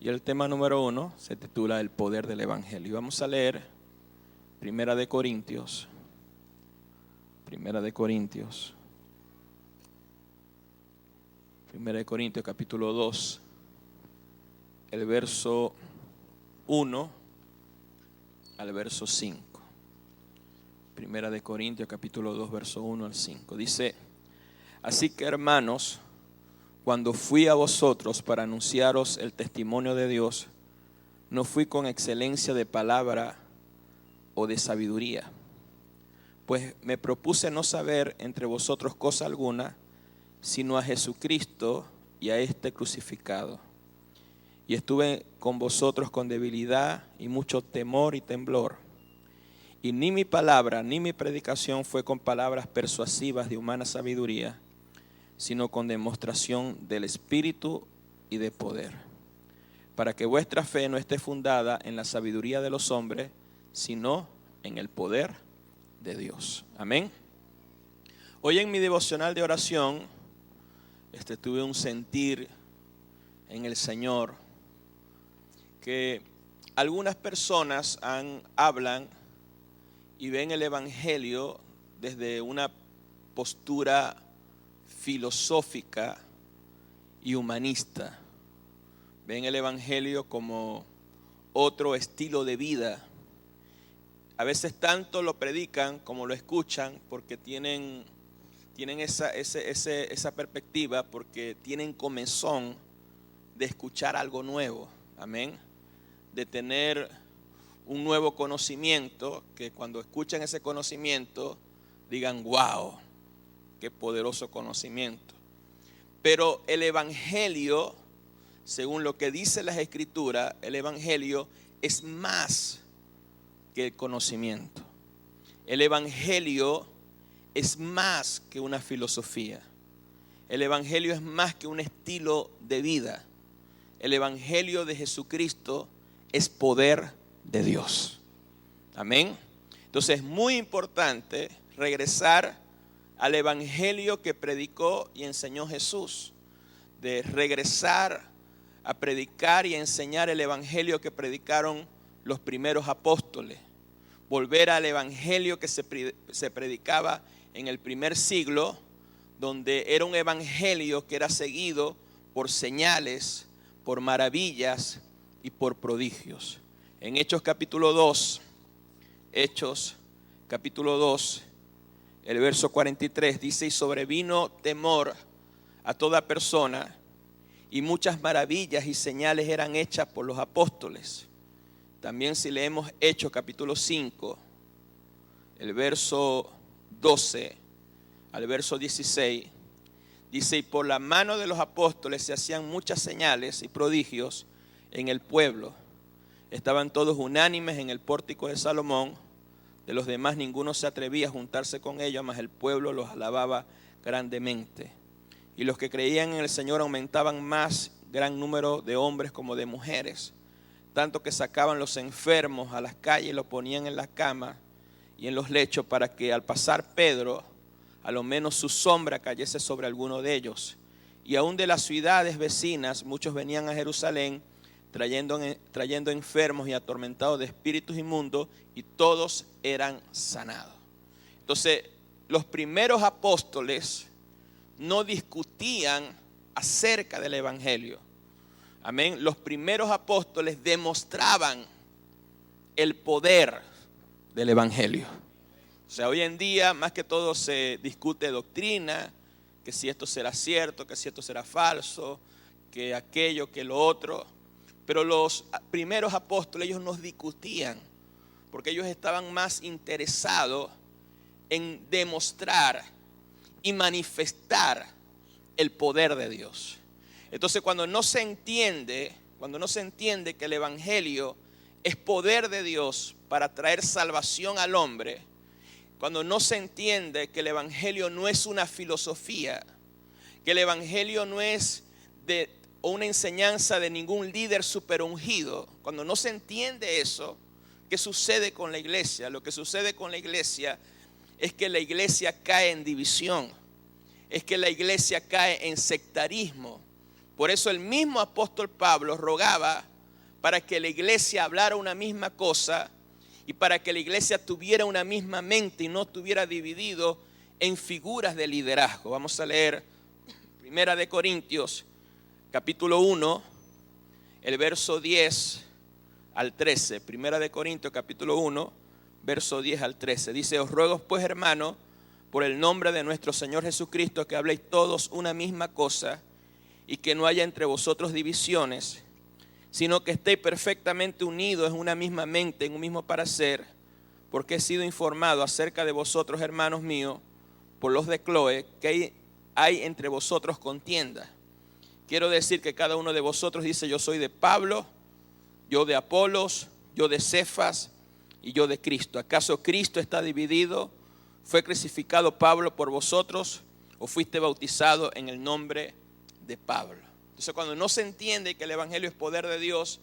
Y el tema número 1 se titula El poder del Evangelio. Vamos a leer Primera de Corintios capítulo 2, el verso 1 al verso 5. Primera de Corintios capítulo 2, verso 1 al 5. Dice: así que, hermanos, cuando fui a vosotros para anunciaros el testimonio de Dios, no fui con excelencia de palabra o de sabiduría, pues me propuse no saber entre vosotros cosa alguna, sino a Jesucristo y a este crucificado. Y estuve con vosotros con debilidad y mucho temor y temblor. Y ni mi palabra ni mi predicación fue con palabras persuasivas de humana sabiduría, sino con demostración del Espíritu y de poder, para que vuestra fe no esté fundada en la sabiduría de los hombres, sino en el poder de Dios. Amén. Hoy en mi devocional de oración tuve un sentir en el Señor que algunas personas hablan y ven el Evangelio desde una postura filosófica y humanista. Ven el Evangelio como otro estilo de vida. A veces tanto lo predican como lo escuchan porque tienen esa perspectiva, porque tienen comezón de escuchar algo nuevo. Amén. De tener un nuevo conocimiento, que cuando escuchan ese conocimiento digan: wow, qué poderoso conocimiento. Pero el Evangelio, según lo que dice las Escrituras, el Evangelio es más que el conocimiento. El Evangelio es más que una filosofía. El Evangelio es más que un estilo de vida. El Evangelio de Jesucristo es poder de Dios. Amén. Entonces es muy importante regresar al Evangelio que predicó y enseñó Jesús, de regresar a predicar y enseñar el Evangelio que predicaron los primeros apóstoles, volver al Evangelio que se predicaba en el primer siglo, donde era un Evangelio que era seguido por señales, por maravillas y por prodigios. En Hechos capítulo 2, el verso 43 dice: y sobrevino temor a toda persona, y muchas maravillas y señales eran hechas por los apóstoles. También si leemos Hechos capítulo 5, el verso 12 al verso 16, dice: y por la mano de los apóstoles se hacían muchas señales y prodigios en el pueblo. Estaban todos unánimes en el pórtico de Salomón. De los demás ninguno se atrevía a juntarse con ellos, mas el pueblo los alababa grandemente. Y los que creían en el Señor aumentaban más gran número de hombres como de mujeres, tanto que sacaban los enfermos a las calles y los ponían en las camas y en los lechos, para que al pasar Pedro, a lo menos su sombra cayese sobre alguno de ellos. Y aún de las ciudades vecinas muchos venían a Jerusalén, trayendo enfermos y atormentados de espíritus inmundos, y todos eran sanados. Entonces, los primeros apóstoles no discutían acerca del Evangelio. Amén. Los primeros apóstoles demostraban el poder del Evangelio. O sea, hoy en día más que todo se discute doctrina, que si esto será cierto, que si esto será falso, que aquello, que lo otro. Pero los primeros apóstoles, ellos no discutían, porque ellos estaban más interesados en demostrar y manifestar el poder de Dios. Entonces, cuando no se entiende que el Evangelio es poder de Dios para traer salvación al hombre, cuando no se entiende que el Evangelio no es una filosofía, que el Evangelio no es una enseñanza de ningún líder superungido, cuando no se entiende eso, ¿qué sucede con la iglesia? Lo que sucede con la iglesia es que la iglesia cae en división, es que la iglesia cae en sectarismo. Por eso el mismo apóstol Pablo rogaba para que la iglesia hablara una misma cosa y para que la iglesia tuviera una misma mente y no estuviera dividido en figuras de liderazgo. Vamos a leer 1 Corintios capítulo 1, el verso 10 al 13. 1 Corintios capítulo 1, verso 10 al 13. Dice: os ruego pues, hermano, por el nombre de nuestro Señor Jesucristo, que habléis todos una misma cosa y que no haya entre vosotros divisiones, sino que estéis perfectamente unidos en una misma mente, en un mismo parecer, porque he sido informado acerca de vosotros, hermanos míos, por los de Cloé, que hay entre vosotros contienda. Quiero decir que cada uno de vosotros dice: yo soy de Pablo, yo de Apolos, yo de Cefas y yo de Cristo. ¿Acaso Cristo está dividido? ¿Fue crucificado Pablo por vosotros o fuiste bautizado en el nombre de Pablo? Entonces, cuando no se entiende que el evangelio es poder de Dios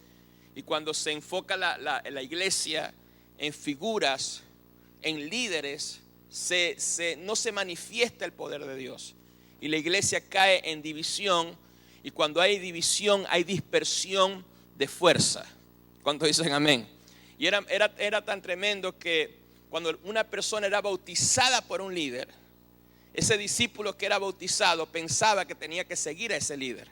y cuando se enfoca la iglesia en figuras, en líderes, no se manifiesta el poder de Dios y la iglesia cae en división, y cuando hay división hay dispersión de fuerza. ¿Cuántos dicen amén? Y era tan tremendo que cuando una persona era bautizada por un líder, ese discípulo que era bautizado pensaba que tenía que seguir a ese líder,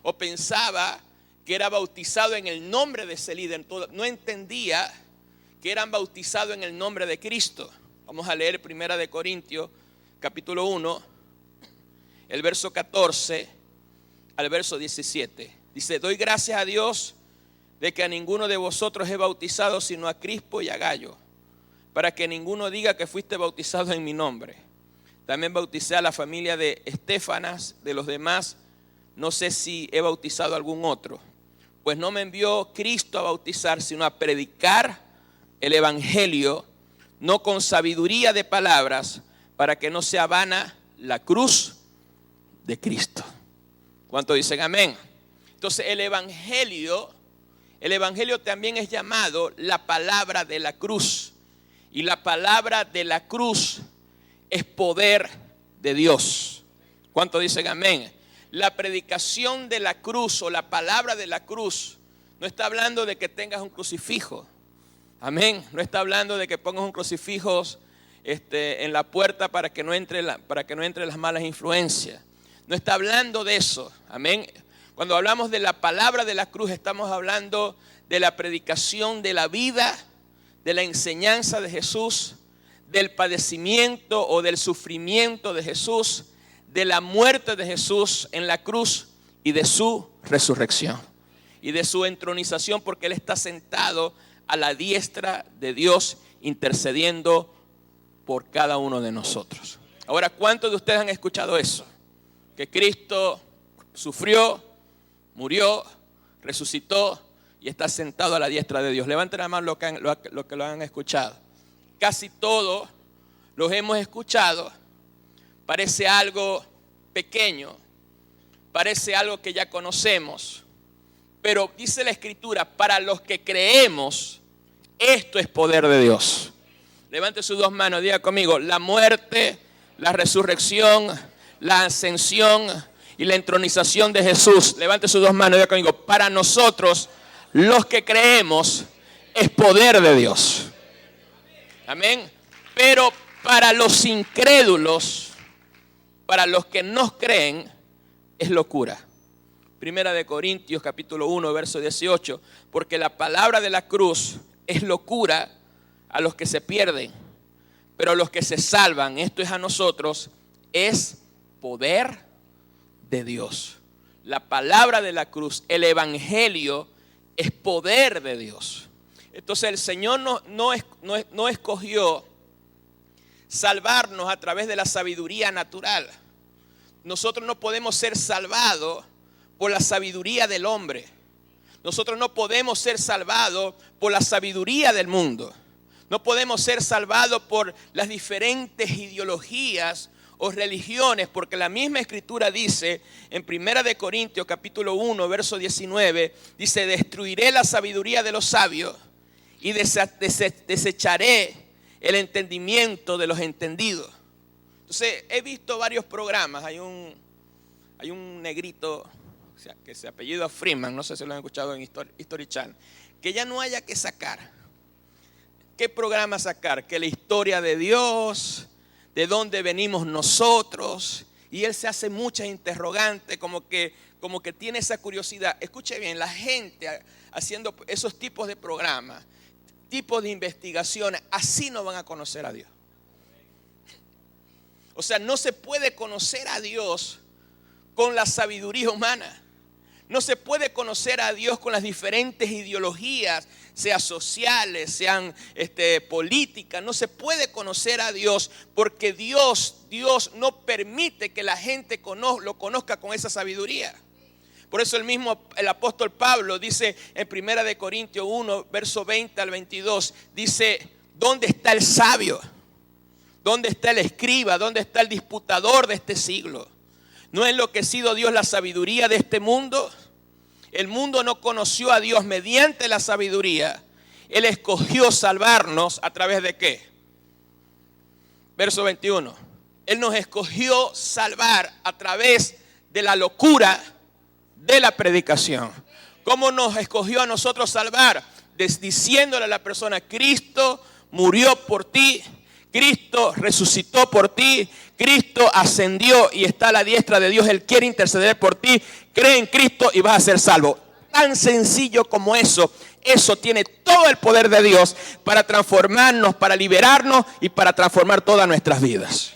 o pensaba que era bautizado en el nombre de ese líder. No entendía que eran bautizados en el nombre de Cristo. Vamos a leer 1 Corintios capítulo 1, el verso 14 al verso 17. Dice: doy gracias a Dios de que a ninguno de vosotros he bautizado sino a Crispo y a Gallo, para que ninguno diga que fuiste bautizado en mi nombre. También bauticé a la familia de Estéfanas. De los demás no sé si he bautizado a algún otro, pues no me envió Cristo a bautizar, sino a predicar el evangelio, no con sabiduría de palabras, para que no sea vana la cruz de Cristo. ¿Cuántos dicen amén? Entonces el evangelio también es llamado la palabra de la cruz. Y la palabra de la cruz es poder de Dios. ¿Cuántos dicen amén? La predicación de la cruz o la palabra de la cruz no está hablando de que tengas un crucifijo. Amén. No está hablando de que pongas un crucifijo en la puerta para que no entre las malas influencias. No está hablando de eso. Amén. Cuando hablamos de la palabra de la cruz, estamos hablando de la predicación de la vida, de la enseñanza de Jesús, del padecimiento o del sufrimiento de Jesús, de la muerte de Jesús en la cruz y de su resurrección y de su entronización, porque Él está sentado a la diestra de Dios intercediendo por cada uno de nosotros. Ahora, ¿cuántos de ustedes han escuchado eso? Que Cristo sufrió, murió, resucitó y está sentado a la diestra de Dios. Levanten la mano los que lo han escuchado. Casi todos los hemos escuchado. Parece algo pequeño, parece algo que ya conocemos, pero dice la Escritura: para los que creemos, esto es poder de Dios. Levante sus dos manos, diga conmigo: la muerte, la resurrección, la ascensión y la entronización de Jesús. Levante sus dos manos, diga conmigo: para nosotros, los que creemos, es poder de Dios. Amén. Pero para los incrédulos, para los que no creen, es locura. 1 Corintios capítulo 1, verso 18. Porque la palabra de la cruz es locura a los que se pierden, pero a los que se salvan, esto es a nosotros, es poder de Dios. La palabra de la cruz, el evangelio, es poder de Dios. Entonces el Señor no escogió salvarnos a través de la sabiduría natural. Nosotros no podemos ser salvados por la sabiduría del hombre. Nosotros no podemos ser salvados por la sabiduría del mundo. No podemos ser salvados por las diferentes ideologías o religiones, porque la misma Escritura dice en 1 Corintios capítulo 1, verso 19, dice: destruiré la sabiduría de los sabios y desecharé el entendimiento de los entendidos. Entonces he visto varios programas. Hay un negrito que se apellido Freeman, no sé si lo han escuchado en History Channel, que ya no haya que sacar. ¿Qué programa sacar? Que la historia de Dios, de dónde venimos nosotros. Y él se hace muchas interrogantes, como que tiene esa curiosidad. Escuche bien, la gente haciendo esos tipos de programas, tipos de investigaciones, así no van a conocer a Dios. O sea, no se puede conocer a Dios con la sabiduría humana. No se puede conocer a Dios con las diferentes ideologías, sean sociales, sean políticas. No se puede conocer a Dios porque Dios no permite que la gente lo conozca con esa sabiduría. Por eso el apóstol Pablo dice en 1 Corintios 1, verso 20 al 22, dice, ¿dónde está el sabio? ¿Dónde está el escriba? ¿Dónde está el disputador de este siglo? ¿No ha enloquecido Dios la sabiduría de este mundo? El mundo no conoció a Dios mediante la sabiduría. Él escogió salvarnos a través de ¿qué? Verso 21. Él nos escogió salvar a través de la locura de la predicación. ¿Cómo nos escogió a nosotros salvar? Diciéndole a la persona, Cristo murió por ti, Cristo resucitó por ti, Cristo ascendió y está a la diestra de Dios. Él quiere interceder por ti. Cree en Cristo y vas a ser salvo. Tan sencillo como eso. Eso tiene todo el poder de Dios para transformarnos, para liberarnos y para transformar todas nuestras vidas.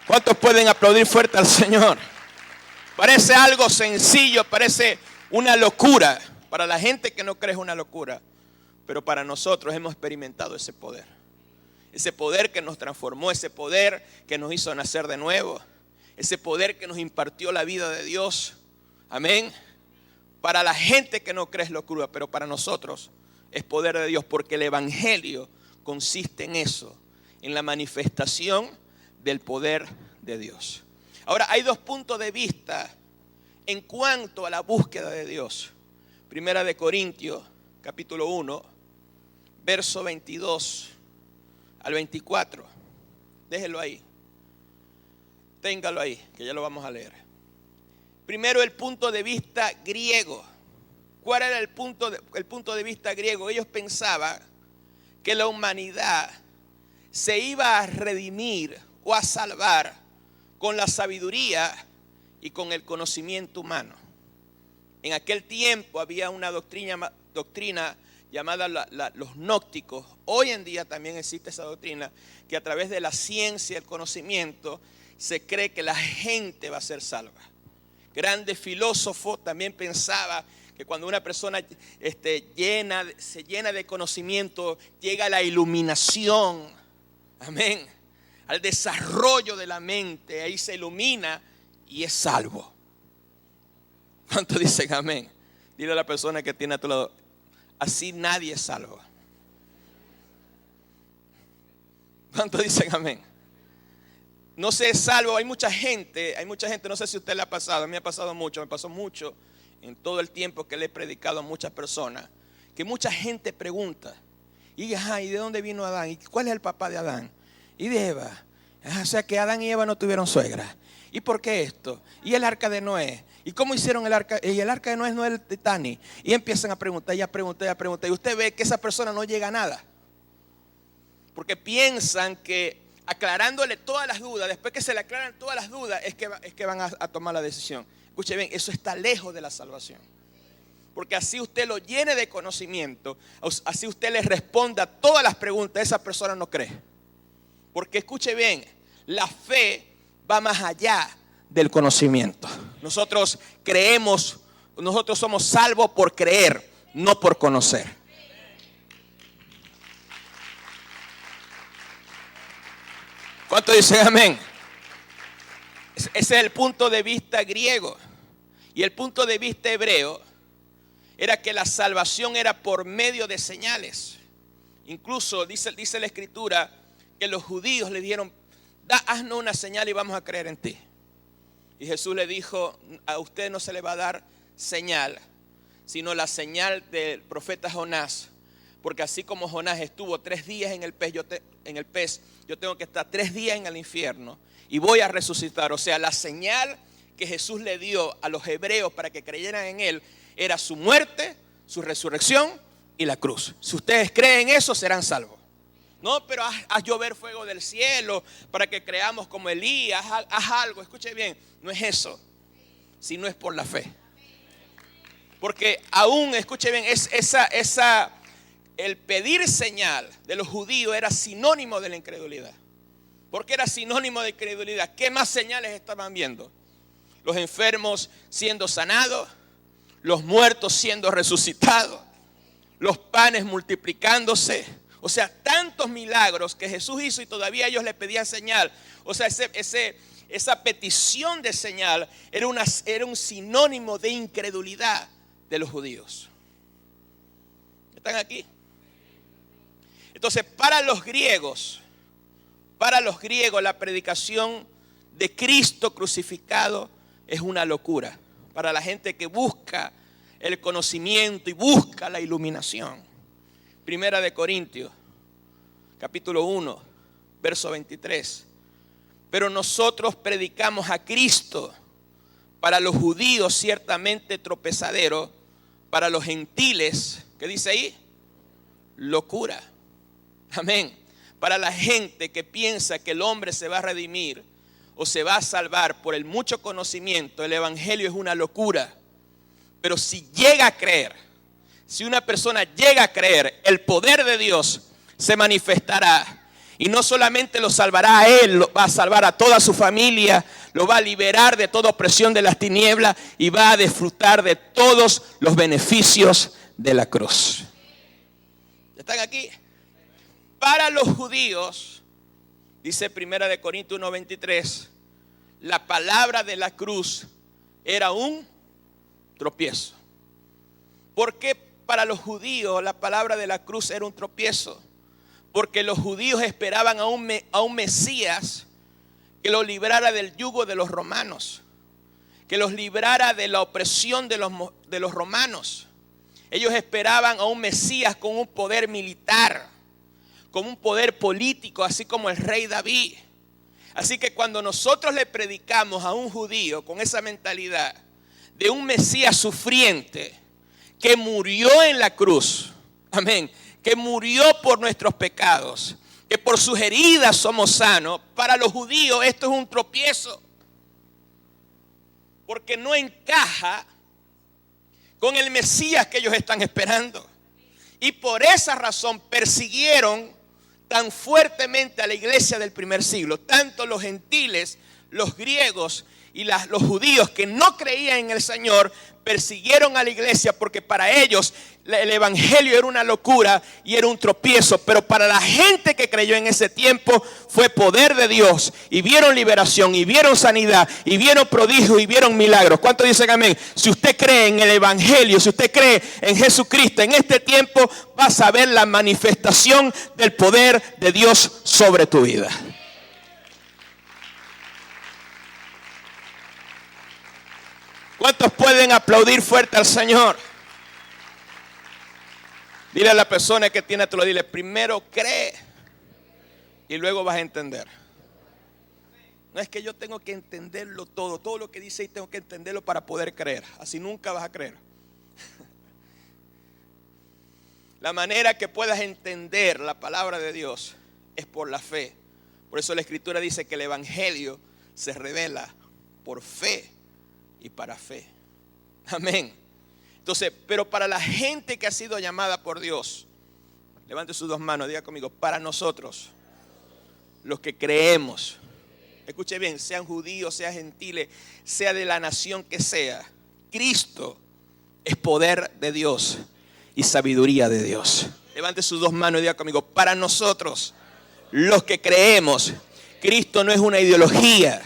¿Cuántos pueden aplaudir fuerte al Señor? Parece algo sencillo, parece una locura. Para la gente que no cree es una locura. Pero para nosotros hemos experimentado ese poder. Ese poder que nos transformó, ese poder que nos hizo nacer de nuevo. Ese poder que nos impartió la vida de Dios. Amén. Para la gente que no cree es locura, pero para nosotros es poder de Dios. Porque el evangelio consiste en eso. En la manifestación del poder de Dios. Ahora hay dos puntos de vista en cuanto a la búsqueda de Dios. 1 Corintios capítulo 1, verso 22 al 24. Déjelo ahí. Téngalo ahí, que ya lo vamos a leer. Primero el punto de vista griego. ¿Cuál era el punto de vista griego? Ellos pensaban que la humanidad se iba a redimir o a salvar con la sabiduría y con el conocimiento humano. En aquel tiempo había una doctrina llamada los gnósticos. Hoy en día también existe esa doctrina que a través de la ciencia y el conocimiento se cree que la gente va a ser salva. Grandes filósofos también pensaban que cuando una persona se llena de conocimiento, llega a la iluminación. Amén. Al desarrollo de la mente, ahí se ilumina y es salvo. ¿Cuántos dicen amén? Dile a la persona que tiene a tu lado, así nadie es salvo. ¿Cuántos dicen amén? No se es salvo. Hay mucha gente, no sé si a usted le ha pasado, a mí me ha pasado mucho, me pasó mucho en todo el tiempo que le he predicado a muchas personas, que mucha gente pregunta, ¿y de dónde vino Adán? ¿Y cuál es el papá de Adán? Y de Eva. O sea que Adán y Eva no tuvieron suegra. ¿Y por qué esto? ¿Y el arca de Noé? ¿Y cómo hicieron el arca? Y el arca de Noé no es el Titanic. Y empiezan a preguntar, y a preguntar, y a preguntar. Y usted ve que esa persona no llega a nada. Porque piensan que aclarándole todas las dudas, después que se le aclaran todas las dudas, es que van a tomar la decisión. Escuche bien, eso está lejos de la salvación. Porque así usted lo llene de conocimiento, así usted le responda a todas las preguntas, esa persona no cree. Porque escuche bien, la fe va más allá del conocimiento. Nosotros creemos, nosotros somos salvos por creer, no por conocer. ¿Cuántos dicen amén? Ese es el punto de vista griego. Y el punto de vista hebreo era que la salvación era por medio de señales. Incluso dice la escritura que los judíos le dijeron, haznos una señal y vamos a creer en ti. Y Jesús le dijo, a usted no se le va a dar señal, sino la señal del profeta Jonás. Porque así como Jonás estuvo 3 días en el pez, yo tengo que estar 3 días en el infierno y voy a resucitar. O sea, la señal que Jesús le dio a los hebreos para que creyeran en Él era su muerte, su resurrección y la cruz. Si ustedes creen eso, serán salvos. No, pero haz llover fuego del cielo para que creamos como Elías, haz algo. Escuche bien, no es eso, sino es por la fe. Porque aún, escuche bien, el pedir señal de los judíos era sinónimo de la incredulidad. ¿Por qué era sinónimo de incredulidad? ¿Qué más señales estaban viendo? Los enfermos siendo sanados, los muertos siendo resucitados, los panes multiplicándose. O sea, tantos milagros que Jesús hizo y todavía ellos le pedían señal. O sea, esa petición de señal era un sinónimo de incredulidad de los judíos. ¿Están aquí? Entonces, para los griegos, la predicación de Cristo crucificado es una locura. Para la gente que busca el conocimiento y busca la iluminación. Primera de Corintios, capítulo 1, verso 23. Pero nosotros predicamos a Cristo, para los judíos ciertamente tropezadero, para los gentiles, ¿qué dice ahí? Locura. Amén. Para la gente que piensa que el hombre se va a redimir o se va a salvar por el mucho conocimiento, el evangelio es una locura. Pero si llega a creer, si una persona llega a creer, el poder de Dios se manifestará. Y no solamente lo salvará a él, lo va a salvar a toda su familia, lo va a liberar de toda opresión de las tinieblas y va a disfrutar de todos los beneficios de la cruz. ¿Están aquí? Para los judíos, dice Primera de Corintios 1:23, la palabra de la cruz era un tropiezo. ¿Por qué para los judíos la palabra de la cruz era un tropiezo? Porque los judíos esperaban a un Mesías que los librara del yugo de los romanos, que los librara de la opresión de los romanos. Ellos esperaban a un Mesías con un poder militar, con un poder político, así como el rey David. Así que cuando nosotros le predicamos a un judío con esa mentalidad de un Mesías sufriente que murió en la cruz, amén, que murió por nuestros pecados, que por sus heridas somos sanos, para los judíos esto es un tropiezo, porque no encaja con el Mesías que ellos están esperando. Y por esa razón persiguieron tan fuertemente a la iglesia del primer siglo, tanto los gentiles, los griegos y los judíos que no creían en el Señor, persiguieron a la iglesia porque para ellos el evangelio era una locura y era un tropiezo. Pero para la gente que creyó en ese tiempo fue poder de Dios, y vieron liberación, y vieron sanidad, y vieron prodigios, y vieron milagros. ¿Cuántos dicen amén? Si usted cree en el evangelio, si usted cree en Jesucristo, en este tiempo vas a ver la manifestación del poder de Dios sobre tu vida. ¿Cuántos pueden aplaudir fuerte al Señor? Dile a la persona que tiene a tu lado, dile, primero cree y luego vas a entender. No es que yo tengo que entenderlo todo lo que dice y tengo que entenderlo para poder creer. Así nunca vas a creer. La manera que puedas entender la palabra de Dios es por la fe. Por eso la Escritura dice que el evangelio se revela por fe y para fe. Amén. Entonces, pero para la gente que ha sido llamada por Dios, levante sus 2 manos, diga conmigo, para nosotros, los que creemos, escuche bien, sean judíos, sean gentiles, sea de la nación que sea, Cristo es poder de Dios y sabiduría de Dios. Levante sus 2 manos y diga conmigo, para nosotros, los que creemos, Cristo no es una ideología,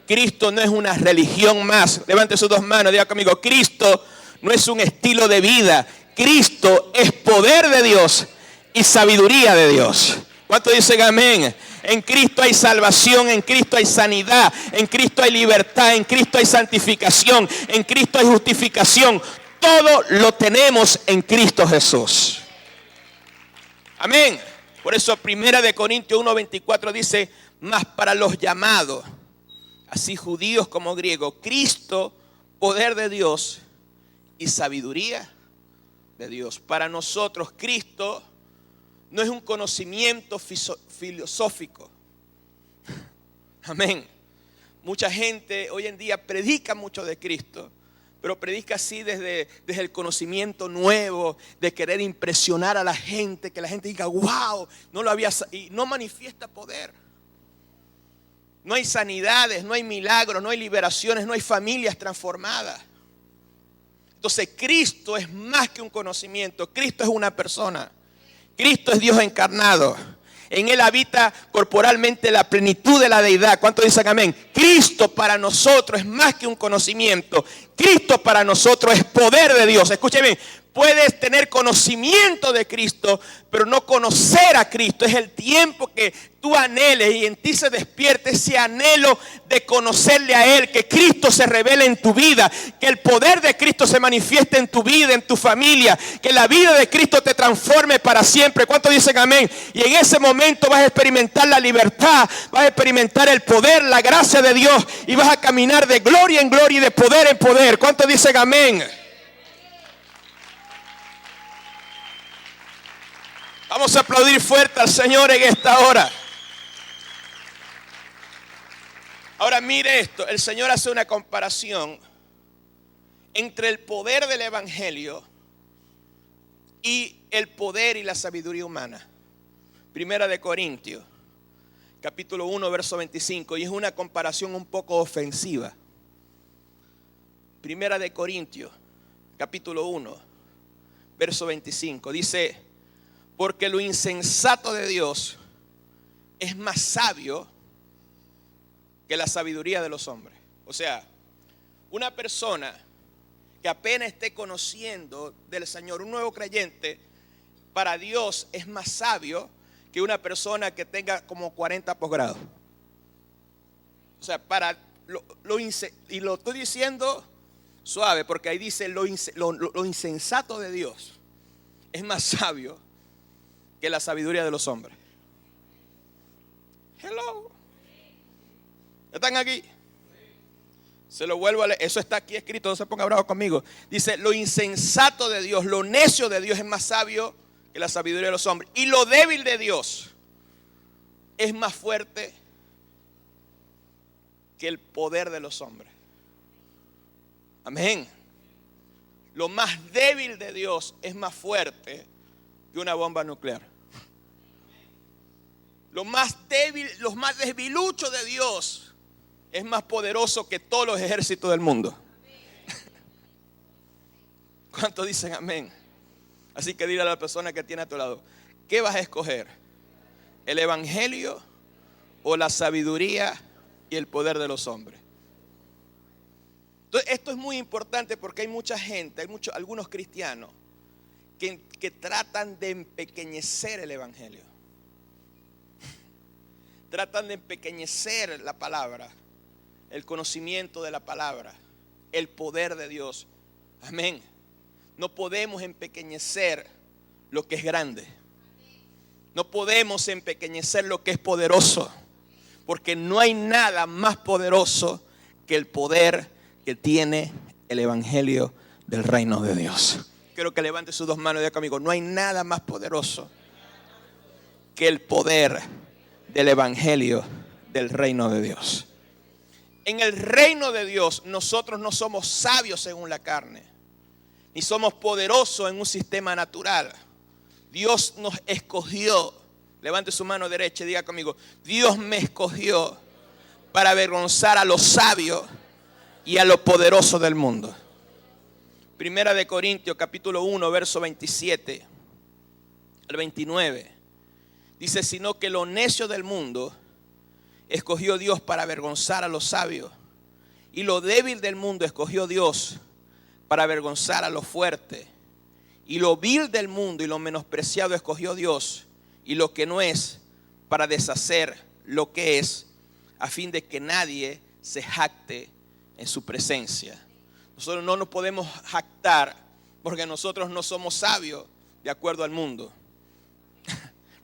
Cristo no es una religión más. Levante sus 2 manos, diga conmigo, Cristo no es un estilo de vida. Cristo es poder de Dios y sabiduría de Dios. ¿Cuántos dicen amén? En Cristo hay salvación, en Cristo hay sanidad, en Cristo hay libertad, en Cristo hay santificación, en Cristo hay justificación. Todo lo tenemos en Cristo Jesús. Amén. Por eso 1 Corintios 1:24 dice, mas para los llamados, así judíos como griegos, Cristo, poder de Dios y sabiduría de Dios. Para nosotros Cristo no es un conocimiento filosófico. Amén. Mucha gente hoy en día predica mucho de Cristo, pero predica así desde el conocimiento nuevo, de querer impresionar a la gente, que la gente diga, wow, no lo había, y no manifiesta poder. No hay sanidades, no hay milagros, no hay liberaciones, no hay familias transformadas. Entonces Cristo es más que un conocimiento, Cristo es una persona, Cristo es Dios encarnado. En Él habita corporalmente la plenitud de la deidad. ¿Cuántos dicen amén? Cristo para nosotros es más que un conocimiento. Cristo para nosotros es poder de Dios. Escúcheme, puedes tener conocimiento de Cristo, pero no conocer a Cristo. Es el tiempo que tú anheles y en ti se despierte ese anhelo de conocerle a Él, que Cristo se revele en tu vida, que el poder de Cristo se manifieste en tu vida, en tu familia, que la vida de Cristo te transforme para siempre. ¿Cuántos dicen amén? Y en ese momento vas a experimentar la libertad, vas a experimentar el poder, la gracia de Dios y vas a caminar de gloria en gloria y de poder en poder. ¿Cuántos dicen amén? Vamos a aplaudir fuerte al Señor en esta hora. Ahora mire esto, el Señor hace una comparación entre el poder del Evangelio y el poder y la sabiduría humana. 1 Corintios, capítulo 1, verso 25, y es una comparación un poco ofensiva. 1 Corintios, capítulo 1, verso 25, dice, porque lo insensato de Dios es más sabio que la sabiduría de los hombres. O sea, una persona que apenas esté conociendo del Señor, un nuevo creyente, para Dios es más sabio que una persona que tenga como 40 posgrados. O sea, y lo estoy diciendo suave, porque ahí dice lo insensato de Dios es más sabio que la sabiduría de los hombres. Hello. ¿Están aquí? Se lo vuelvo a leer. Eso está aquí escrito, no se ponga bravo conmigo. Dice, lo insensato de Dios, lo necio de Dios es más sabio que la sabiduría de los hombres. Y lo débil de Dios es más fuerte que el poder de los hombres. Amén. Lo más débil de Dios es más fuerte que una bomba nuclear. Lo más débil, los más debiluchos de Dios es más poderoso que todos los ejércitos del mundo. ¿Cuántos dicen amén? Así que dile a la persona que tiene a tu lado, ¿qué vas a escoger? ¿El evangelio o la sabiduría y el poder de los hombres? Entonces, esto es muy importante porque hay mucha gente, algunos cristianos que tratan de empequeñecer el evangelio. Tratan de empequeñecer la palabra, el conocimiento de la palabra, el poder de Dios. Amén. No podemos empequeñecer lo que es grande. No podemos empequeñecer lo que es poderoso. Porque no hay nada más poderoso que el poder que tiene el evangelio del reino de Dios. Quiero que levante sus dos manos y diga conmigo, no hay nada más poderoso que el poder del evangelio del reino de Dios. En el reino de Dios nosotros no somos sabios según la carne, ni somos poderosos en un sistema natural. Dios nos escogió. Levante su mano derecha y diga conmigo, Dios me escogió para avergonzar a los sabios y a los poderosos del mundo. 1 Corintios capítulo 1 verso 27 al 29 dice, sino que lo necio del mundo escogió Dios para avergonzar a los sabios, y lo débil del mundo escogió Dios para avergonzar a los fuertes, y lo vil del mundo y lo menospreciado escogió Dios, y lo que no es, para deshacer lo que es, a fin de que nadie se jacte en su presencia. Nosotros no nos podemos jactar porque nosotros no somos sabios de acuerdo al mundo.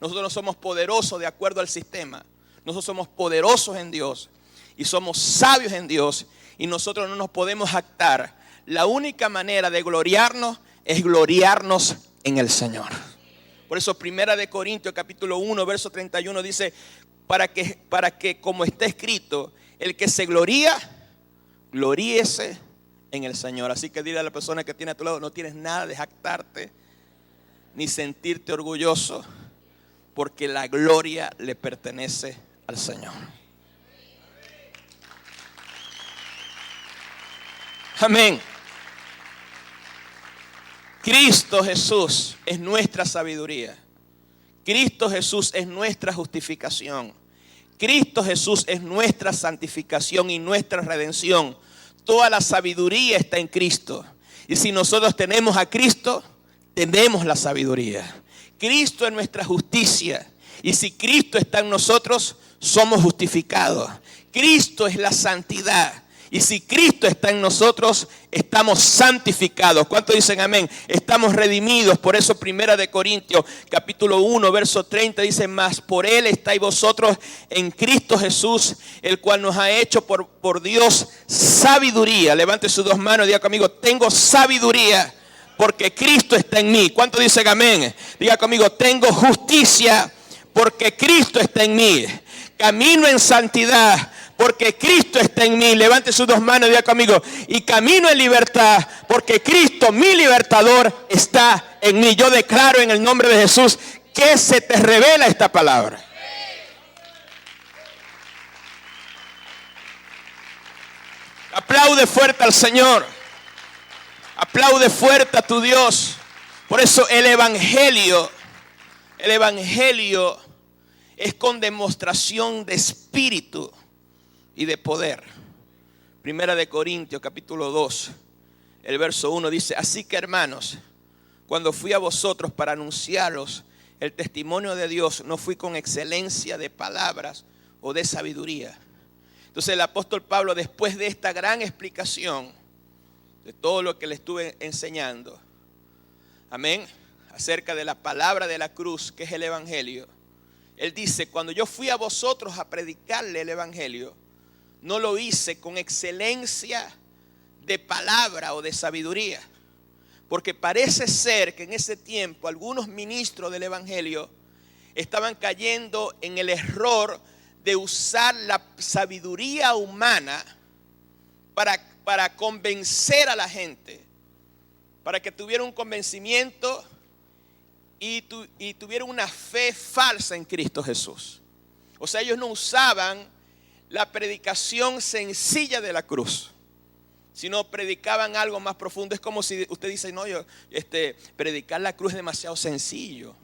Nosotros no somos poderosos de acuerdo al sistema. Nosotros somos poderosos en Dios y somos sabios en Dios, y nosotros no nos podemos jactar. La única manera de gloriarnos es gloriarnos en el Señor. Por eso 1 Corintios capítulo 1 verso 31 dice, para que como está escrito, el que se gloría, gloríese en el Señor. Así que dile a la persona que tiene a tu lado, no tienes nada de jactarte ni sentirte orgulloso, porque la gloria le pertenece al Señor. Amén. Cristo Jesús es nuestra sabiduría. Cristo Jesús es nuestra justificación. Cristo Jesús es nuestra santificación y nuestra redención. Toda la sabiduría está en Cristo. Y si nosotros tenemos a Cristo, tenemos la sabiduría. Cristo es nuestra justicia. Y si Cristo está en nosotros, somos justificados. Cristo es la santidad. Y si Cristo está en nosotros, estamos santificados. ¿Cuántos dicen amén? Estamos redimidos. Por eso 1 Corintios capítulo 1 verso 30 dice, mas por Él estáis vosotros en Cristo Jesús, el cual nos ha hecho por Dios sabiduría. Levante sus dos manos y diga conmigo, tengo sabiduría porque Cristo está en mí. ¿Cuántos dicen amén? Diga conmigo, tengo justicia porque Cristo está en mí. Camino en santidad porque Cristo está en mí. Levante sus dos manos y diga conmigo, y camino en libertad porque Cristo, mi libertador, está en mí. Yo declaro en el nombre de Jesús que se te revela esta palabra. Aplaude fuerte al Señor. Aplaude fuerte a tu Dios. Por eso el evangelio es con demostración de espíritu y de poder. 1 Corintios capítulo 2, el verso 1 dice, así que hermanos, cuando fui a vosotros para anunciaros el testimonio de Dios, no fui con excelencia de palabras o de sabiduría. Entonces el apóstol Pablo, después de esta gran explicación de todo lo que le estuve enseñando, amén, acerca de la palabra de la cruz, que es el evangelio, él dice, cuando yo fui a vosotros a predicarle el evangelio, no lo hice con excelencia de palabra o de sabiduría, porque parece ser que en ese tiempo algunos ministros del evangelio estaban cayendo en el error de usar la sabiduría humana para convencer a la gente, para que tuviera un convencimiento y tuviera una fe falsa en Cristo Jesús. O sea, ellos no usaban la predicación sencilla de la cruz, sino predicaban algo más profundo. Es como si usted dice, no, predicar la cruz es demasiado sencillo.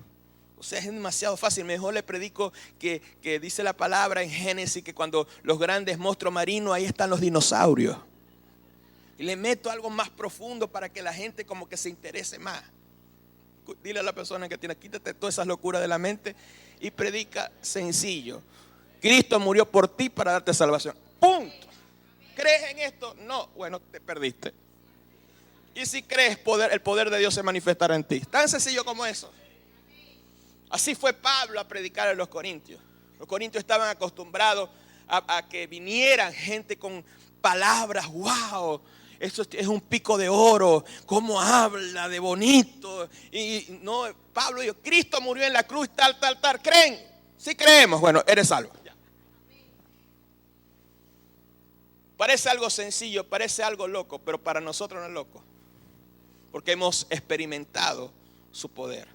O sea, es demasiado fácil. Mejor le predico que dice la palabra en Génesis que cuando los grandes monstruos marinos, ahí están los dinosaurios. Y le meto algo más profundo para que la gente como que se interese más. Dile a la persona que tiene, quítate todas esas locuras de la mente y predica sencillo. Cristo murió por ti para darte salvación. Punto. ¿Crees en esto? No. Bueno, te perdiste. Y si crees, el poder de Dios se manifestará en ti. Tan sencillo como eso. Así fue Pablo a predicar a los corintios. Los corintios estaban acostumbrados a que vinieran gente con palabras, wow, eso es un pico de oro, cómo habla de bonito. Y no, Pablo dijo, Cristo murió en la cruz, tal. ¿Creen? Sí creemos. Bueno, eres salvo. Ya. Parece algo sencillo, parece algo loco, pero para nosotros no es loco, porque hemos experimentado su poder.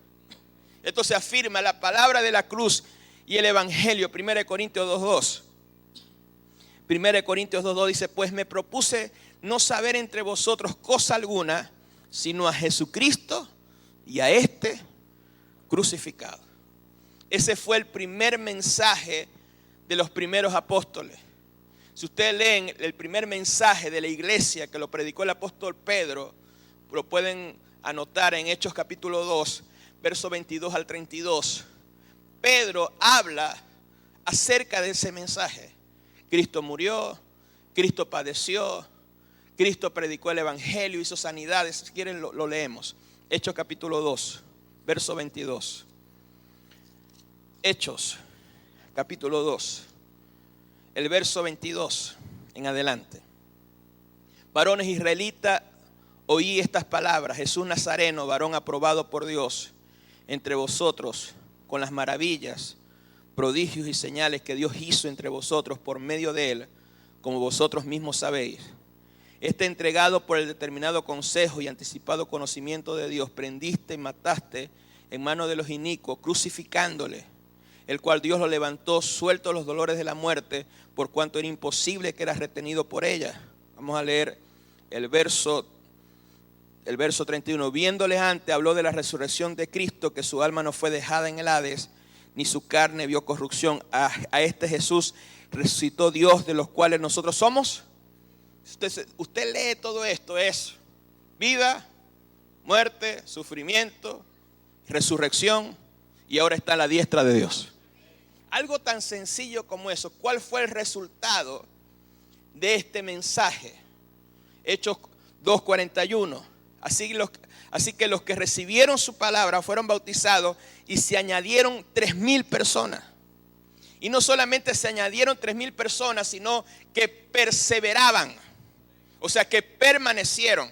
Esto se afirma la palabra de la cruz y el evangelio. 1 Corintios 2:2. 1 Corintios 2:2 dice, pues me propuse no saber entre vosotros cosa alguna, sino a Jesucristo y a este crucificado. Ese fue el primer mensaje de los primeros apóstoles. Si ustedes leen el primer mensaje de la iglesia que lo predicó el apóstol Pedro, lo pueden anotar en Hechos capítulo 2, verso 22 al 32. Pedro habla acerca de ese mensaje. Cristo murió, Cristo padeció, Cristo predicó el evangelio, hizo sanidades. Si quieren lo leemos. Hechos capítulo 2, verso 22. Hechos, capítulo 2, el verso 22 en adelante. Varones israelitas, oí estas palabras: Jesús Nazareno, varón aprobado por Dios entre vosotros, con las maravillas, prodigios y señales que Dios hizo entre vosotros por medio de él, como vosotros mismos sabéis. Entregado por el determinado consejo y anticipado conocimiento de Dios, prendiste y mataste en mano de los inicuos, crucificándole, el cual Dios lo levantó, suelto los dolores de la muerte, por cuanto era imposible que era retenido por ella. Vamos a leer el verso 31. Viéndole antes, habló de la resurrección de Cristo, que su alma no fue dejada en el Hades, ni su carne vio corrupción. A este Jesús resucitó Dios, de los cuales nosotros somos. Usted lee todo esto, es vida, muerte, sufrimiento, resurrección, y ahora está a la diestra de Dios. Algo tan sencillo como eso. ¿Cuál fue el resultado de este mensaje? Hechos 2:41. Así que los que recibieron su palabra fueron bautizados y se añadieron 3,000 personas. Y no solamente se añadieron 3,000 personas, sino que perseveraban. O sea, que permanecieron.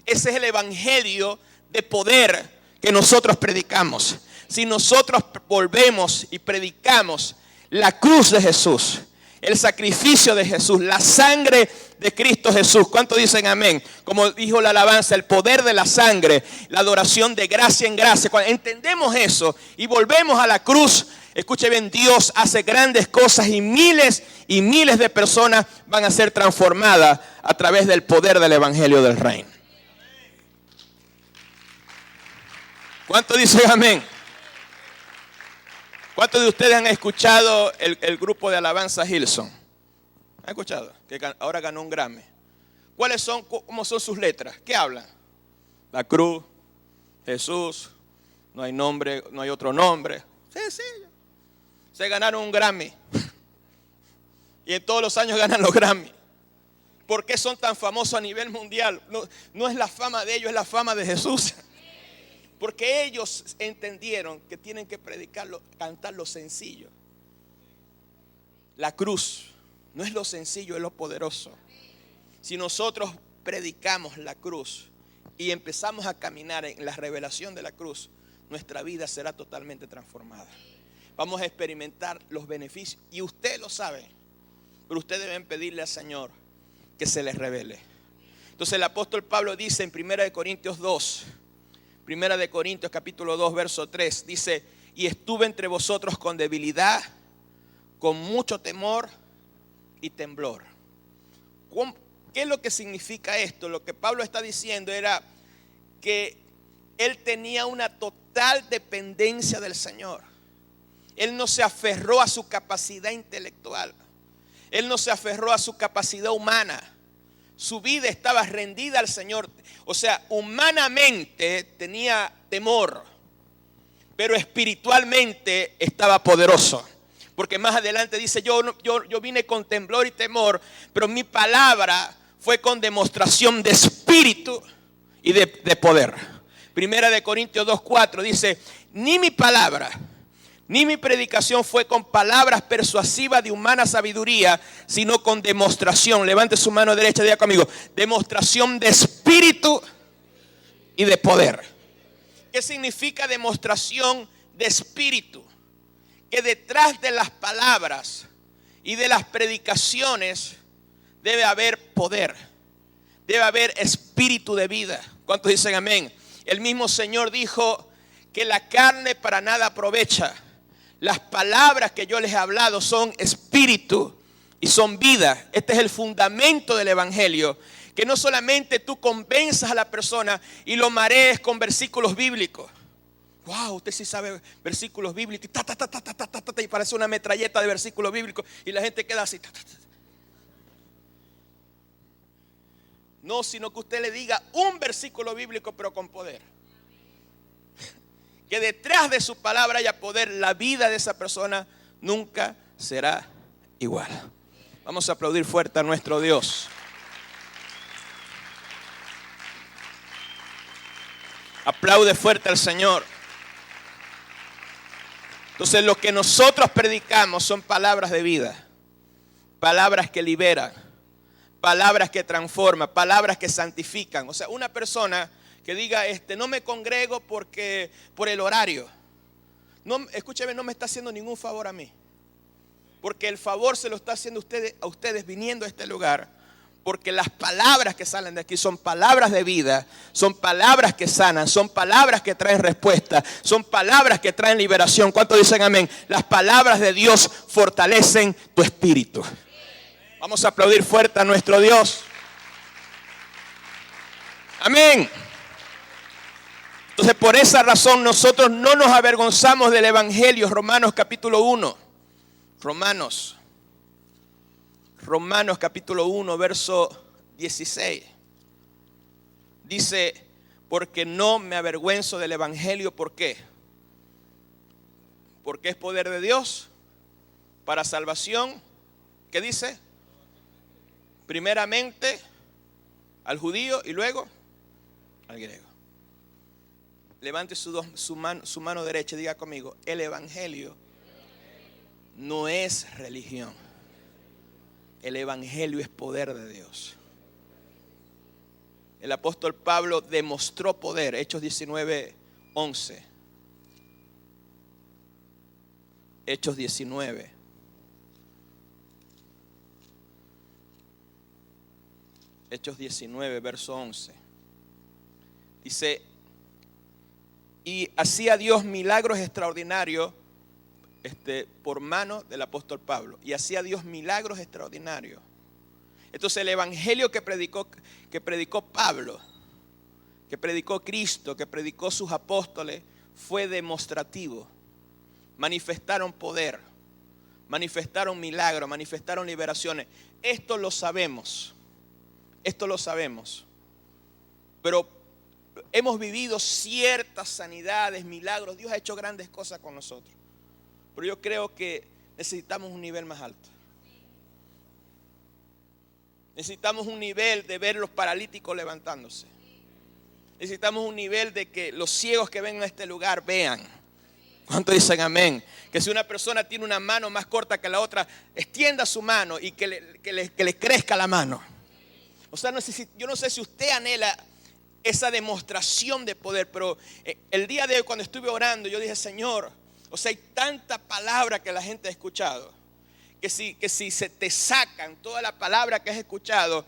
Ese es el evangelio de poder que nosotros predicamos. Si nosotros volvemos y predicamos la cruz de Jesús, el sacrificio de Jesús, la sangre de Cristo Jesús. ¿Cuántos dicen amén? Como dijo la alabanza, el poder de la sangre, la adoración de gracia en gracia. Cuando entendemos eso y volvemos a la cruz, escuche bien, Dios hace grandes cosas y miles de personas van a ser transformadas a través del poder del evangelio del reino. ¿Cuántos dicen amén? ¿Cuántos de ustedes han escuchado el grupo de alabanza Hillsong? ¿Han escuchado? Que ahora ganó un Grammy. ¿Cómo son sus letras? ¿Qué hablan? La cruz, Jesús, no hay nombre, no hay otro nombre. Sencillo. Se ganaron un Grammy. Y en todos los años ganan los Grammy. ¿Por qué son tan famosos a nivel mundial? No es la fama de ellos, es la fama de Jesús. Porque ellos entendieron que tienen que predicarlo, cantar lo sencillo. La cruz no es lo sencillo, es lo poderoso. Si nosotros predicamos la cruz y empezamos a caminar en la revelación de la cruz, nuestra vida será totalmente transformada. Vamos a experimentar los beneficios. Y usted lo sabe, pero ustedes deben pedirle al Señor que se les revele. Entonces el apóstol Pablo dice en 1 Corintios 2, Primera de Corintios capítulo 2 verso 3, dice: y estuve entre vosotros con debilidad, con mucho temor y temblor. ¿Qué es lo que significa esto? Lo que Pablo está diciendo era que él tenía una total dependencia del Señor. Él no se aferró a su capacidad intelectual. Él no se aferró a su capacidad humana. Su vida estaba rendida al Señor. O sea, humanamente tenía temor, pero espiritualmente estaba poderoso. Porque más adelante dice, yo vine con temblor y temor, pero mi palabra fue con demostración de espíritu y de poder. Primera de Corintios 2:4 dice, ni mi palabra ni mi predicación fue con palabras persuasivas de humana sabiduría, sino con demostración. Levante su mano derecha y diga conmigo, demostración de espíritu y de poder. ¿Qué significa demostración de espíritu? Que detrás de las palabras y de las predicaciones debe haber poder, debe haber espíritu de vida. ¿Cuántos dicen amén? El mismo Señor dijo que la carne para nada aprovecha. Las palabras que yo les he hablado son espíritu y son vida. Este es el fundamento del evangelio. Que no solamente tú convenzas a la persona y lo marees con versículos bíblicos. Wow, usted sí sabe versículos bíblicos. Y parece una metralleta de versículos bíblicos. Y la gente queda así. No, sino que usted le diga un versículo bíblico pero con poder. Que detrás de su palabra haya poder, la vida de esa persona nunca será igual. Vamos a aplaudir fuerte a nuestro Dios. Aplaude fuerte al Señor. Entonces lo que nosotros predicamos son palabras de vida, palabras que liberan, palabras que transforman, palabras que santifican. O sea, una persona que diga, no me congrego porque por el horario. No, escúcheme, no me está haciendo ningún favor a mí. Porque el favor se lo está haciendo a ustedes viniendo a este lugar. Porque las palabras que salen de aquí son palabras de vida, son palabras que sanan, son palabras que traen respuesta, son palabras que traen liberación. ¿Cuántos dicen amén? Las palabras de Dios fortalecen tu espíritu. Vamos a aplaudir fuerte a nuestro Dios. Amén. Entonces, por esa razón nosotros no nos avergonzamos del Evangelio. Romanos capítulo 1. Romanos capítulo 1, verso 16. Dice, porque no me avergüenzo del Evangelio. ¿Por qué? Porque es poder de Dios para salvación. ¿Qué dice? Primeramente al judío y luego al griego. Levante su mano derecha y diga conmigo, el Evangelio no es religión. El Evangelio es poder de Dios. El apóstol Pablo demostró poder. Hechos 19:11. Hechos 19. Hechos 19, verso 11. Dice, y hacía Dios milagros extraordinarios por mano del apóstol Pablo. Y hacía Dios milagros extraordinarios. Entonces el evangelio que predicó Pablo, que predicó Cristo, que predicó sus apóstoles, fue demostrativo. Manifestaron poder, manifestaron milagros, manifestaron liberaciones. Esto lo sabemos. Pero hemos vivido ciertas sanidades, milagros. Dios ha hecho grandes cosas con nosotros. Pero yo creo que necesitamos un nivel más alto. Necesitamos un nivel de ver los paralíticos levantándose. Necesitamos un nivel de que los ciegos que vengan a este lugar vean. ¿Cuántos dicen amén? Que si una persona tiene una mano más corta que la otra, extienda su mano y que le crezca la mano. O sea, yo no sé si usted anhela esa demostración de poder, pero el día de hoy cuando estuve orando, yo dije, Señor, o sea, hay tanta palabra que la gente ha escuchado, que si se te sacan toda la palabra que has escuchado,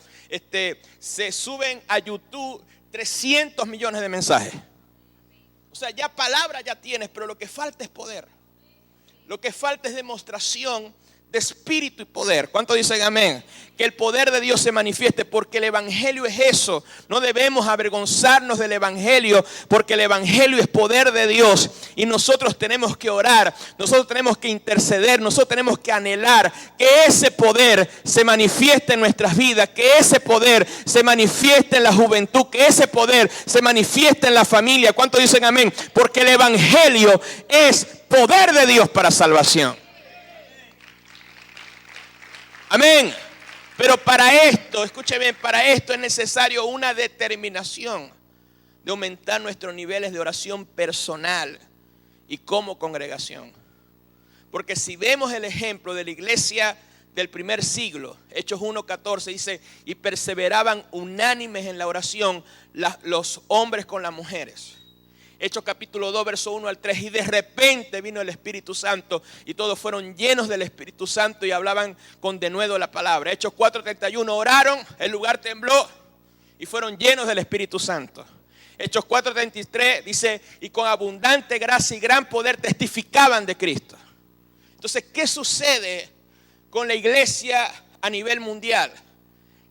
se suben a YouTube 300 millones de mensajes. O sea, ya palabra ya tienes, pero lo que falta es poder. Lo que falta es demostración de espíritu y poder. ¿Cuántos dicen amén? Que el poder de Dios se manifieste, porque el evangelio es eso. No debemos avergonzarnos del evangelio, porque el evangelio es poder de Dios. Y nosotros tenemos que orar, nosotros tenemos que interceder, nosotros tenemos que anhelar que ese poder se manifieste en nuestras vidas, que ese poder se manifieste en la juventud, que ese poder se manifieste en la familia. ¿Cuántos dicen amén? Porque el evangelio es poder de Dios para salvación. Amén. Pero para esto, escuche bien, para esto es necesario una determinación de aumentar nuestros niveles de oración personal y como congregación. Porque si vemos el ejemplo de la iglesia del primer siglo, Hechos 1:14 dice, y perseveraban unánimes en la oración los hombres con las mujeres. Hechos capítulo 2, verso 1 al 3. Y de repente vino el Espíritu Santo y todos fueron llenos del Espíritu Santo y hablaban con denuedo la palabra. Hechos 4:31, oraron, el lugar tembló y fueron llenos del Espíritu Santo. Hechos 4:33 dice, y con abundante gracia y gran poder testificaban de Cristo. Entonces, ¿qué sucede con la iglesia a nivel mundial?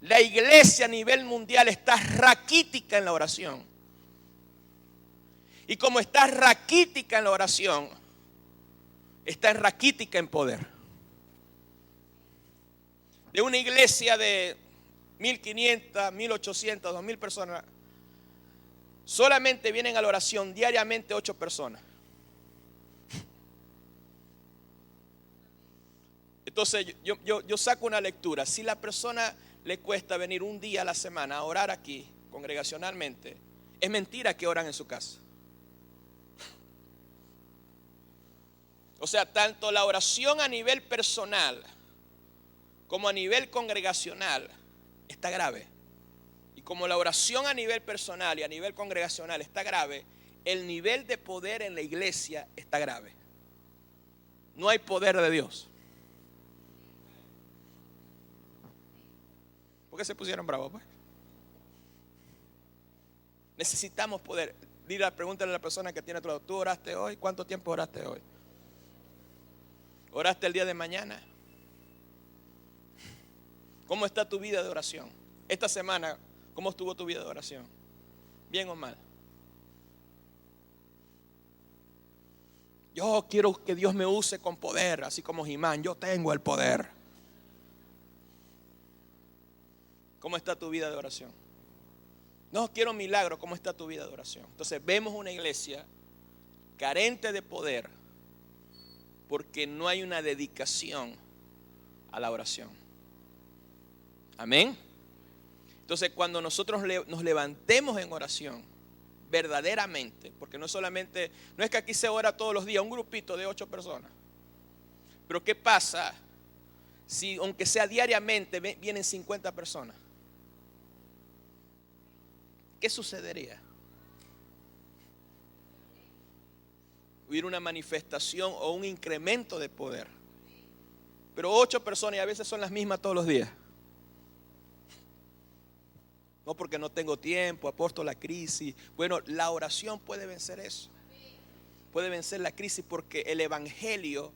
La iglesia a nivel mundial está raquítica en la oración. Y como está raquítica en la oración, está raquítica en poder. De una iglesia de 1.500, 1.800, 2.000 personas, solamente vienen a la oración diariamente 8 personas. Entonces yo saco una lectura. Si la persona le cuesta venir un día a la semana a orar aquí, congregacionalmente, es mentira que oran en su casa. O sea, tanto la oración a nivel personal como a nivel congregacional está grave. Y como la oración a nivel personal y a nivel congregacional está grave, el nivel de poder en la iglesia está grave. No hay poder de Dios. ¿Por qué se pusieron bravos, pues? Necesitamos poder. Pregúntale a la persona que tiene a tu lado: ¿tú oraste hoy? ¿Cuánto tiempo oraste hoy? ¿Oraste el día de mañana? ¿Cómo está tu vida de oración? Esta semana, ¿cómo estuvo tu vida de oración? ¿Bien o mal? Yo quiero que Dios me use con poder, así como Jimán. Yo tengo el poder. ¿Cómo está tu vida de oración? No quiero milagro. ¿Cómo está tu vida de oración? Entonces vemos una iglesia carente de poder porque no hay una dedicación a la oración. Amén. Entonces cuando nosotros nos levantemos en oración verdaderamente, porque no es que aquí se ora todos los días, un grupito de 8 personas. Pero ¿qué pasa si aunque sea diariamente vienen 50 personas? ¿Qué sucedería? Hubiera una manifestación o un incremento de poder. Pero 8 personas y a veces son las mismas todos los días. No, porque no tengo tiempo, aporto la crisis. Bueno, la oración puede vencer eso. Puede vencer la crisis porque el evangelio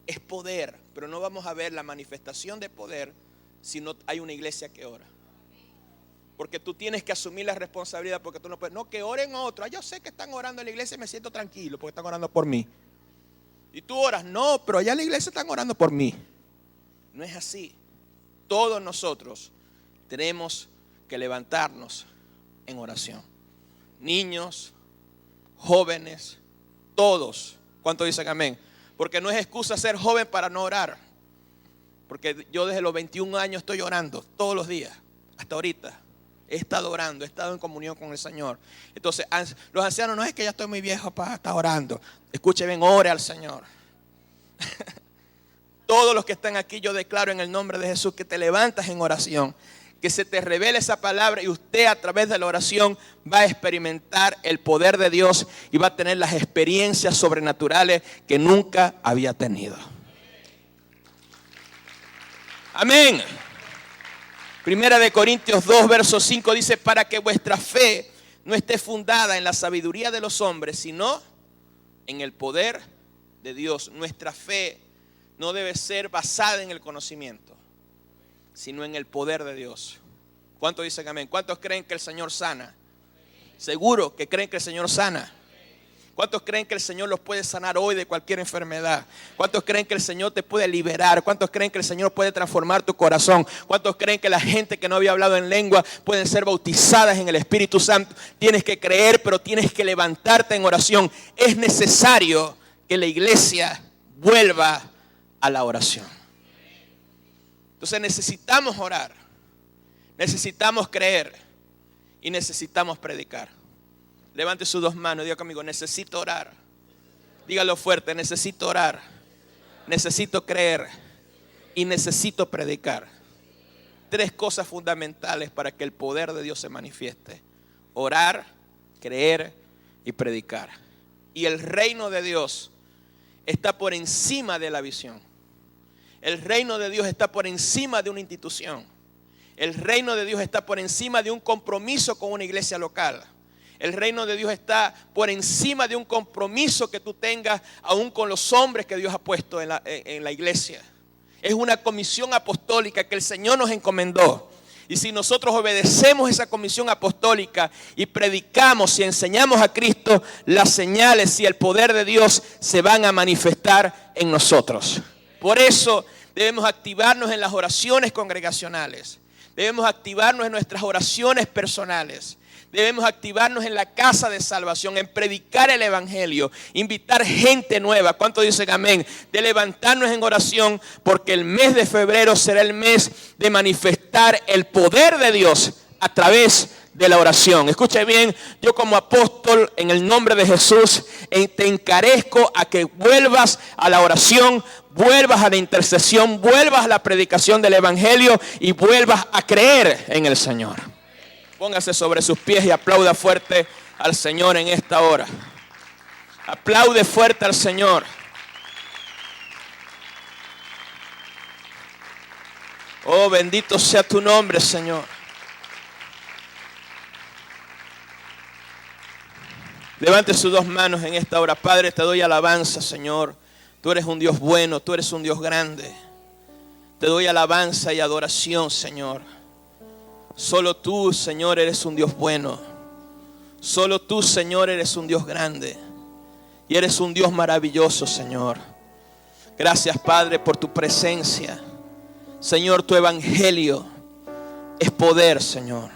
es poder. Pero no vamos a ver la manifestación de poder si no hay una iglesia que ora. Porque tú tienes que asumir la responsabilidad, porque tú no puedes. No, que oren otros. Yo sé que están orando en la iglesia y me siento tranquilo porque están orando por mí. Y tú oras, no, pero allá en la iglesia están orando por mí. No es así. Todos nosotros tenemos que levantarnos en oración. Niños, jóvenes, todos. ¿Cuántos dicen amén? Porque no es excusa ser joven para no orar. Porque yo desde los 21 años estoy orando todos los días, hasta ahorita. He estado orando, he estado en comunión con el Señor. Entonces, los ancianos, no es que ya estoy muy viejo para estar orando. Escuche bien, ore al Señor. Todos los que están aquí, yo declaro en el nombre de Jesús que te levantas en oración, que se te revele esa palabra y usted a través de la oración va a experimentar el poder de Dios y va a tener las experiencias sobrenaturales que nunca había tenido. Amén. Primera de Corintios 2, verso 5 dice: para que vuestra fe no esté fundada en la sabiduría de los hombres, sino en el poder de Dios. Nuestra fe no debe ser basada en el conocimiento, sino en el poder de Dios. ¿Cuántos dicen amén? ¿Cuántos creen que el Señor sana? Seguro que creen que el Señor sana. ¿Cuántos creen que el Señor los puede sanar hoy de cualquier enfermedad? ¿Cuántos creen que el Señor te puede liberar? ¿Cuántos creen que el Señor puede transformar tu corazón? ¿Cuántos creen que la gente que no había hablado en lengua pueden ser bautizadas en el Espíritu Santo? Tienes que creer, pero tienes que levantarte en oración. Es necesario que la iglesia vuelva a la oración. Entonces necesitamos orar, necesitamos creer y necesitamos predicar. Levante sus 2 manos y diga conmigo: necesito orar. Dígalo fuerte: necesito orar, necesito creer y necesito predicar. 3 cosas fundamentales para que el poder de Dios se manifieste: orar, creer y predicar. Y el reino de Dios está por encima de la visión. El reino de Dios está por encima de una institución. El reino de Dios está por encima de un compromiso con una iglesia local. El reino de Dios está por encima de un compromiso que tú tengas aún con los hombres que Dios ha puesto en la iglesia. Es una comisión apostólica que el Señor nos encomendó. Y si nosotros obedecemos esa comisión apostólica y predicamos y enseñamos a Cristo, las señales y el poder de Dios se van a manifestar en nosotros. Por eso debemos activarnos en las oraciones congregacionales. Debemos activarnos en nuestras oraciones personales. Debemos activarnos en la casa de salvación, en predicar el evangelio, invitar gente nueva. ¿Cuántos dicen amén? De levantarnos en oración, porque el mes de febrero será el mes de manifestar el poder de Dios a través de la oración. Escuche bien, yo como apóstol en el nombre de Jesús te encarezco a que vuelvas a la oración, vuelvas a la intercesión, vuelvas a la predicación del evangelio y vuelvas a creer en el Señor. Póngase sobre sus pies y aplauda fuerte al Señor en esta hora. Aplaude fuerte al Señor. Oh, bendito sea tu nombre, Señor. Levante sus dos manos en esta hora. Padre, te doy alabanza, Señor. Tú eres un Dios bueno, tú eres un Dios grande. Te doy alabanza y adoración, Señor. Solo tú, Señor, eres un Dios bueno. Solo tú, Señor, eres un Dios grande. Y eres un Dios maravilloso, Señor. Gracias, Padre, por tu presencia. Señor, tu evangelio es poder, Señor.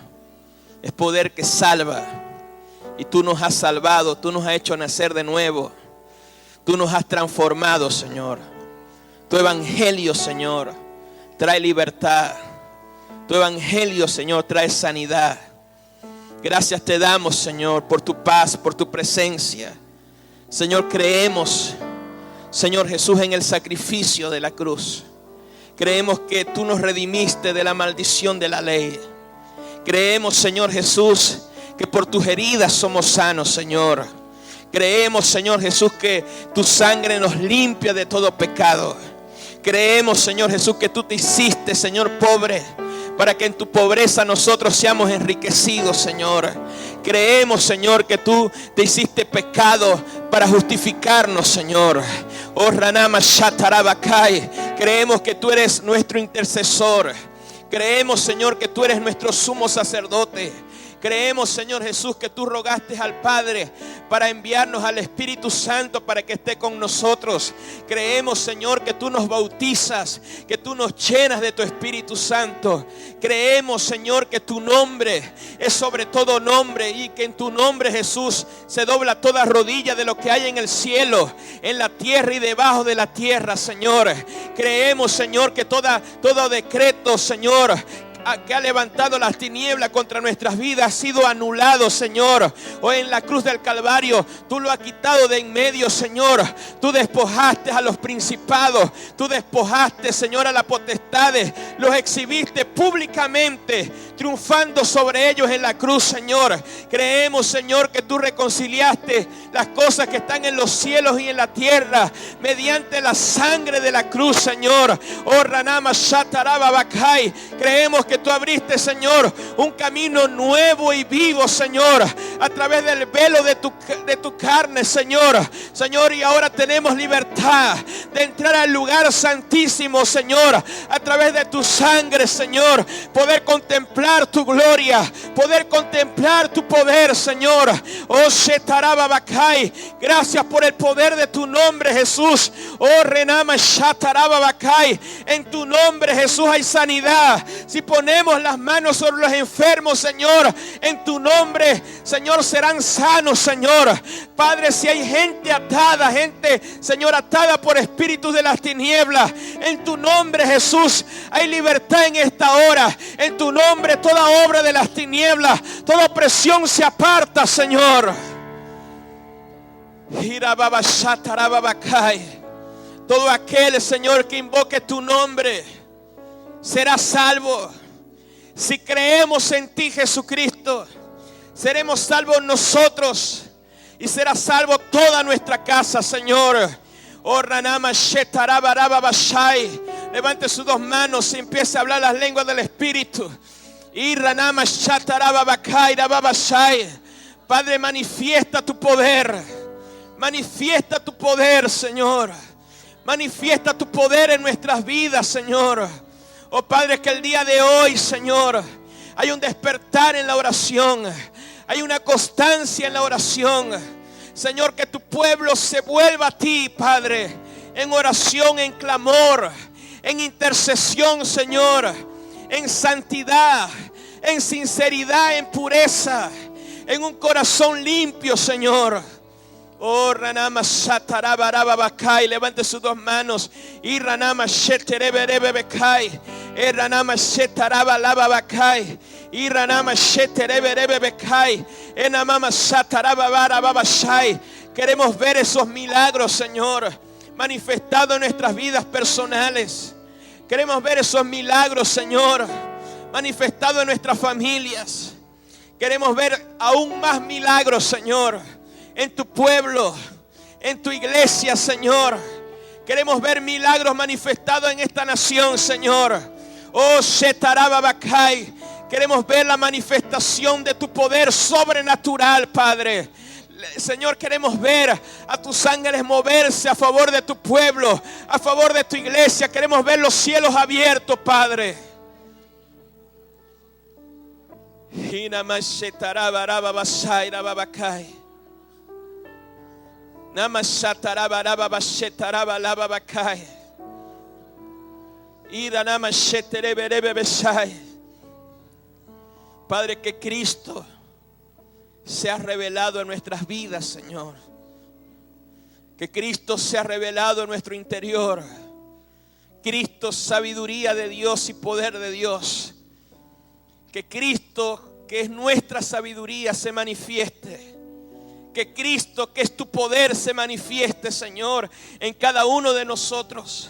Es poder que salva. Y tú nos has salvado, tú nos has hecho nacer de nuevo. Tú nos has transformado, Señor. Tu evangelio, Señor, trae libertad. Tu evangelio, Señor, trae sanidad. Gracias te damos, Señor, por tu paz, por tu presencia. Señor, creemos, Señor Jesús, en el sacrificio de la cruz. Creemos que tú nos redimiste de la maldición de la ley. Creemos, Señor Jesús, que por tus heridas somos sanos, Señor. Creemos, Señor Jesús, que tu sangre nos limpia de todo pecado. Creemos, Señor Jesús, que tú te hiciste, Señor, pobre, para que en tu pobreza nosotros seamos enriquecidos, Señor. Creemos, Señor, que tú te hiciste pecado para justificarnos, Señor. Oh, Ranama Shatarabakai. Creemos que tú eres nuestro intercesor. Creemos, Señor, que tú eres nuestro sumo sacerdote. Creemos, Señor Jesús, que tú rogaste al Padre para enviarnos al Espíritu Santo para que esté con nosotros. Creemos, Señor, que tú nos bautizas, que tú nos llenas de tu Espíritu Santo. Creemos, Señor, que tu nombre es sobre todo nombre y que en tu nombre, Jesús, se dobla toda rodilla de lo que hay en el cielo, en la tierra y debajo de la tierra, Señor. Creemos, Señor, que todo decreto, Señor, que ha levantado las tinieblas contra nuestras vidas ha sido anulado, Señor. Hoy en la cruz del Calvario tú lo has quitado de en medio, Señor. Tú despojaste a los principados, tú despojaste, Señor, a las potestades, los exhibiste públicamente, triunfando sobre ellos en la cruz, Señor. Creemos, Señor, que tú reconciliaste las cosas que están en los cielos y en la tierra mediante la sangre de la cruz, Señor. Oh, Ranama Shatarabakai. Creemos que tú abriste, Señor, un camino nuevo y vivo, Señor, a través del velo de tu carne, Señor. Señor, y ahora tenemos libertad de entrar al lugar santísimo, Señor, a través de tu sangre, Señor. Poder contemplar tu gloria, poder contemplar tu poder, Señor. Oh, Shetarabakai. Gracias por el poder de tu nombre, Jesús. Oh, Renama Shatarabakai. En tu nombre, Jesús, hay sanidad. Si ponemos las manos sobre los enfermos, Señor, en tu nombre, Señor, serán sanos, Señor. Padre, si hay gente atada, Señor, atada por espíritus de las tinieblas, en tu nombre, Jesús, hay libertad en esta hora. En tu nombre, toda obra de las tinieblas, toda opresión se aparta, Señor. Todo aquel, Señor, que invoque tu nombre será salvo. Si creemos en ti, Jesucristo, seremos salvos nosotros y será salvo toda nuestra casa, Señor. Oh, Ranama Shetarabarabashai. Levante sus dos manos y empiece a hablar las lenguas del Espíritu. Y Ranama Shatarabakai Rababashai. Padre, manifiesta tu poder. Manifiesta tu poder, Señor. Manifiesta tu poder en nuestras vidas, Señor. Oh Padre, que el día de hoy, Señor, hay un despertar en la oración. Hay una constancia en la oración. Señor, que tu pueblo se vuelva a ti, Padre, en oración, en clamor, en intercesión, Señor, en santidad, en sinceridad, en pureza, en un corazón limpio, Señor. Oh, Ranama Satarabarababakay. Levante sus dos manos. Y Ranama Shetereberebebekai. Eranama shetaraba lava bakai. Iranama sheterebe bekai. Enamama sataraba barababa shai. Queremos ver esos milagros, Señor, manifestados en nuestras vidas personales. Queremos ver esos milagros, Señor, manifestados en nuestras familias. Queremos ver aún más milagros, Señor, en tu pueblo, en tu iglesia, Señor. Queremos ver milagros manifestados en esta nación, Señor. Oh, Shetaraba Bakai. Queremos ver la manifestación de tu poder sobrenatural, Padre. Señor, queremos ver a tus ángeles moverse a favor de tu pueblo, a favor de tu iglesia. Queremos ver los cielos abiertos, Padre. Padre, que Cristo se ha revelado en nuestras vidas, Señor. Que Cristo se ha revelado en nuestro interior. Cristo, sabiduría de Dios y poder de Dios. Que Cristo, que es nuestra sabiduría, se manifieste. Que Cristo, que es tu poder, se manifieste, Señor, en cada uno de nosotros.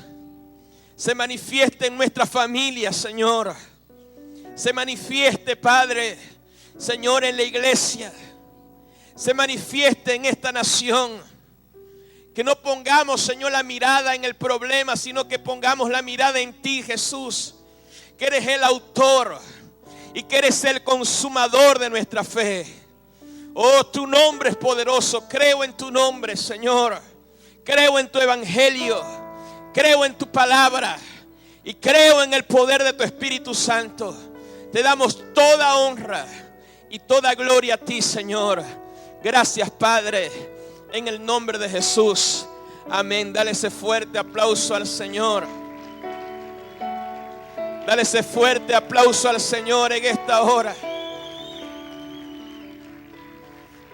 Se manifieste en nuestra familia, Señor. Se manifieste, Padre, Señor, en la iglesia. Se manifieste en esta nación. Que no pongamos, Señor, la mirada en el problema, sino que pongamos la mirada en ti, Jesús, que eres el autor y que eres el consumador de nuestra fe. Oh, tu nombre es poderoso. Creo en tu nombre, Señor. Creo en tu evangelio. Creo en tu palabra. Y creo en el poder de tu Espíritu Santo. Te damos toda honra y toda gloria a ti, Señor. Gracias, Padre, en el nombre de Jesús. Amén. Dale ese fuerte aplauso al Señor. Dale ese fuerte aplauso al Señor en esta hora.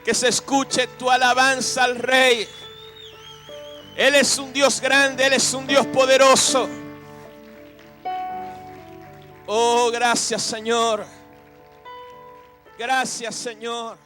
Que se escuche tu alabanza al Rey. Él es un Dios grande, Él es un Dios poderoso. Oh, gracias, Señor. Gracias, Señor.